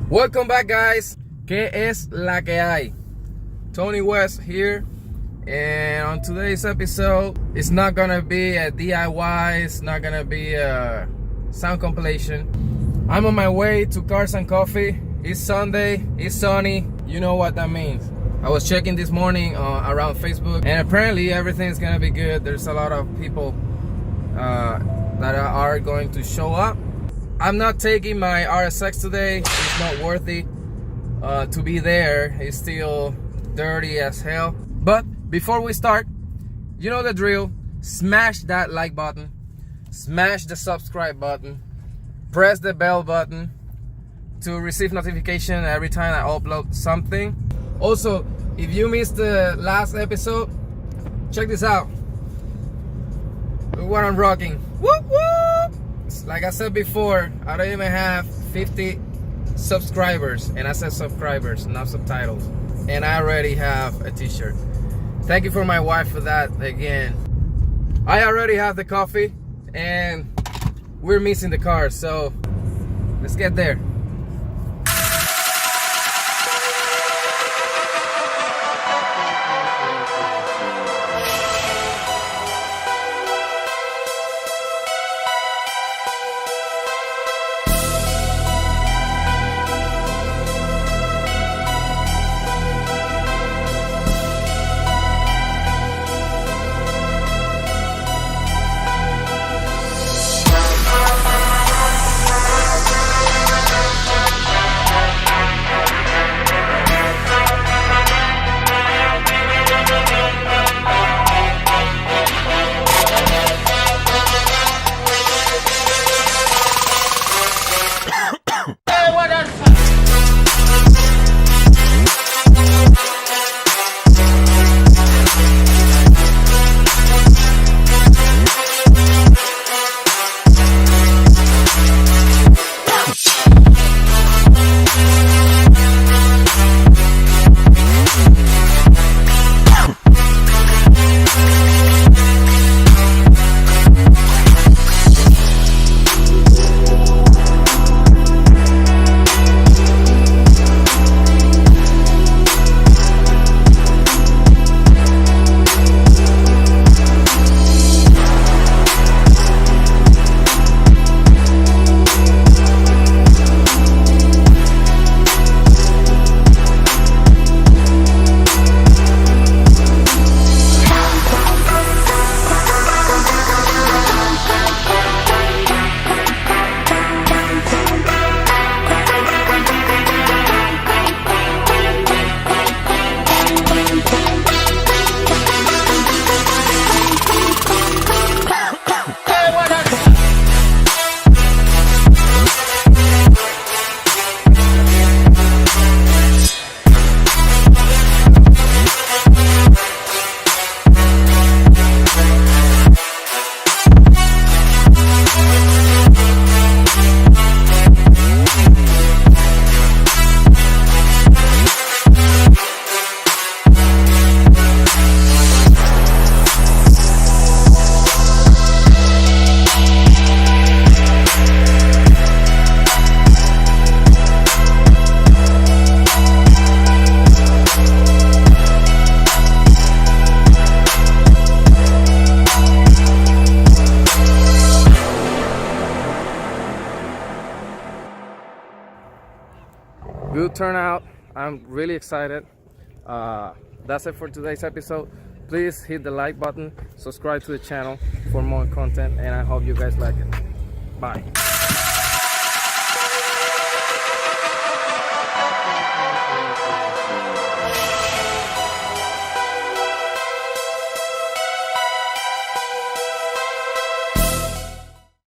Welcome back, guys. ¿Qué es la que hay? Tony West here, and on today's episode, it's not gonna be a DIY, it's not gonna be a sound compilation. I'm on my way to Cars and Coffee. It's Sunday, it's sunny, you know what that means. I was checking this morning around Facebook, and apparently everything's gonna be good. There's a lot of people that are going to show up. I'm not taking my RSX today. It's not worthy to be there. It's still dirty as hell. But before we start, you know the drill. Smash that like button, smash the subscribe button, press the bell button to receive notification every time I upload something. Also, if you missed the last episode, check this out. Look what I'm rocking. Whoop whoop! Like I said before, I don't even have 50 subscribers, and I said subscribers, not subtitles, and I already have a t-shirt. Thank you for my wife for that again. I already have the coffee, and we're missing the car, so let's get there. Good turnout. I'm really excited. That's it for today's episode. Please hit the like button, subscribe to the channel for more content, and I hope you guys like it. Bye.